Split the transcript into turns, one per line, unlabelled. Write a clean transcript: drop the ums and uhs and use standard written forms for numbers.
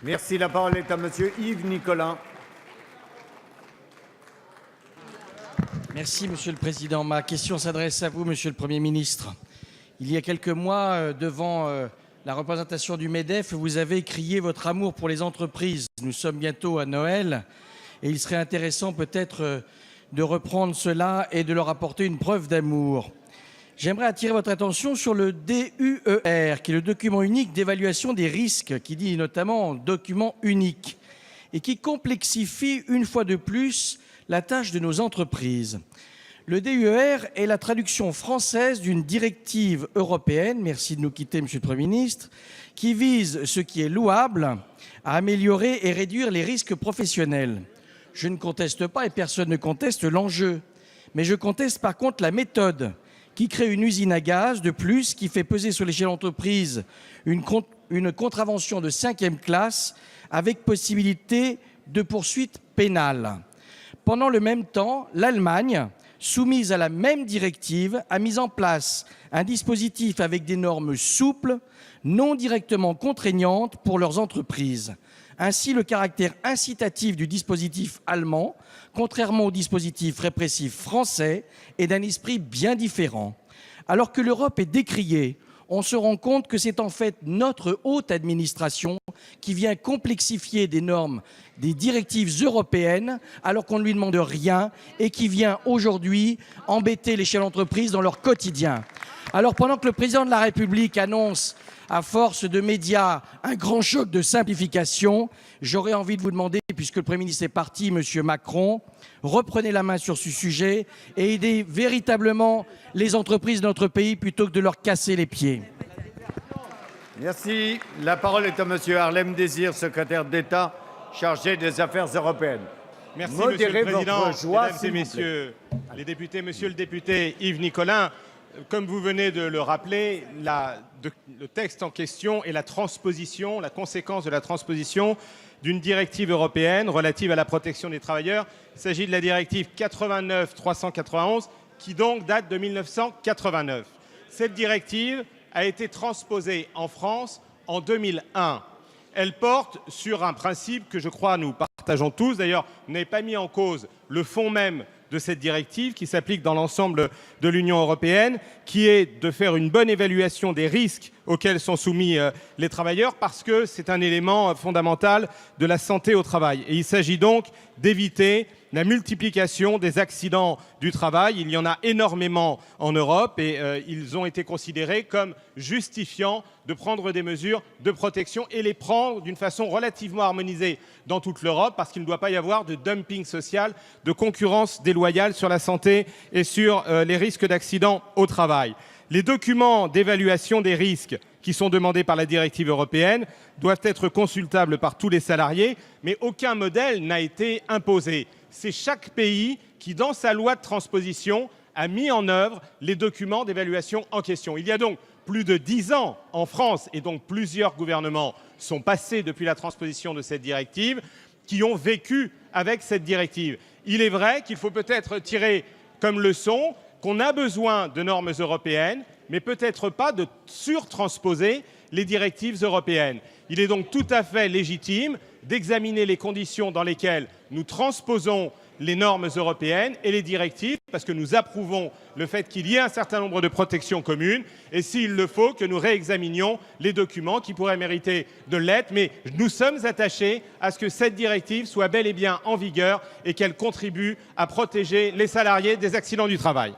Merci. La parole est à monsieur Yves Nicolin.
Merci, Monsieur le Président. Ma question s'adresse à vous, Monsieur le Premier ministre. Il y a quelques mois, devant la représentation du MEDEF, vous avez crié votre amour pour les entreprises. Nous sommes bientôt à Noël et il serait intéressant peut-être de reprendre cela et de leur apporter une preuve d'amour. J'aimerais attirer votre attention sur le DUER, qui est le document unique d'évaluation des risques, qui dit notamment document unique, et qui complexifie une fois de plus la tâche de nos entreprises. Le DUER est la traduction française d'une directive européenne, merci de nous quitter Monsieur le Premier ministre, qui vise, ce qui est louable, à améliorer et réduire les risques professionnels. Je ne conteste pas et personne ne conteste l'enjeu, mais je conteste par contre la méthode qui crée une usine à gaz de plus, qui fait peser sur l'échelle d'entreprise une contravention de 5e classe avec possibilité de poursuite pénale. Pendant le même temps, l'Allemagne, soumise à la même directive, a mis en place un dispositif avec des normes souples, non directement contraignantes pour leurs entreprises. Ainsi, le caractère incitatif du dispositif allemand, contrairement au dispositif répressif français, est d'un esprit bien différent. Alors que l'Europe est décriée, on se rend compte que c'est en fait notre haute administration qui vient complexifier des normes, des directives européennes, alors qu'on ne lui demande rien et qui vient aujourd'hui embêter les chefs d'entreprise dans leur quotidien. Alors pendant que le président de la République annonce à force de médias un grand choc de simplification, j'aurais envie de vous demander, puisque le Premier ministre est parti, Monsieur Macron, reprenez la main sur ce sujet et aidez véritablement les entreprises de notre pays plutôt que de leur casser les pieds.
Merci. La parole est à monsieur Harlem Désir, secrétaire d'État chargé des affaires européennes.
Merci,
Modérez
Monsieur le Président,
votre joie,
Mesdames et Messieurs les députés, Monsieur le député Yves Nicolin, comme vous venez de le rappeler, le texte en question est la transposition, la conséquence de la transposition d'une directive européenne relative à la protection des travailleurs. Il s'agit de la directive 89/391 qui donc date de 1989. Cette directive a été transposée en France en 2001. Elle porte sur un principe que je crois nous partageons tous. D'ailleurs, vous n'avez pas mis en cause le fond même de cette directive qui s'applique dans l'ensemble de l'Union européenne, qui est de faire une bonne évaluation des risques auxquels sont soumis les travailleurs, parce que c'est un élément fondamental de la santé au travail. Et il s'agit donc d'éviter la multiplication des accidents du travail. Il y en a énormément en Europe et ils ont été considérés comme justifiant de prendre des mesures de protection et les prendre d'une façon relativement harmonisée dans toute l'Europe, parce qu'il ne doit pas y avoir de dumping social, de concurrence déloyale sur la santé et sur les risques d'accidents au travail. Les documents d'évaluation des risques qui sont demandés par la directive européenne doivent être consultables par tous les salariés, mais aucun modèle n'a été imposé. C'est chaque pays qui, dans sa loi de transposition, a mis en œuvre les documents d'évaluation en question. Il y a donc plus de 10 ans en France, et donc plusieurs gouvernements sont passés depuis la transposition de cette directive, qui ont vécu avec cette directive. Il est vrai qu'il faut peut-être tirer comme leçon qu'on a besoin de normes européennes, mais peut-être pas de surtransposer les directives européennes. Il est donc tout à fait légitime d'examiner les conditions dans lesquelles nous transposons les normes européennes et les directives, parce que nous approuvons le fait qu'il y ait un certain nombre de protections communes, et s'il le faut, que nous réexaminions les documents qui pourraient mériter de l'être. Mais nous sommes attachés à ce que cette directive soit bel et bien en vigueur et qu'elle contribue à protéger les salariés des accidents du travail.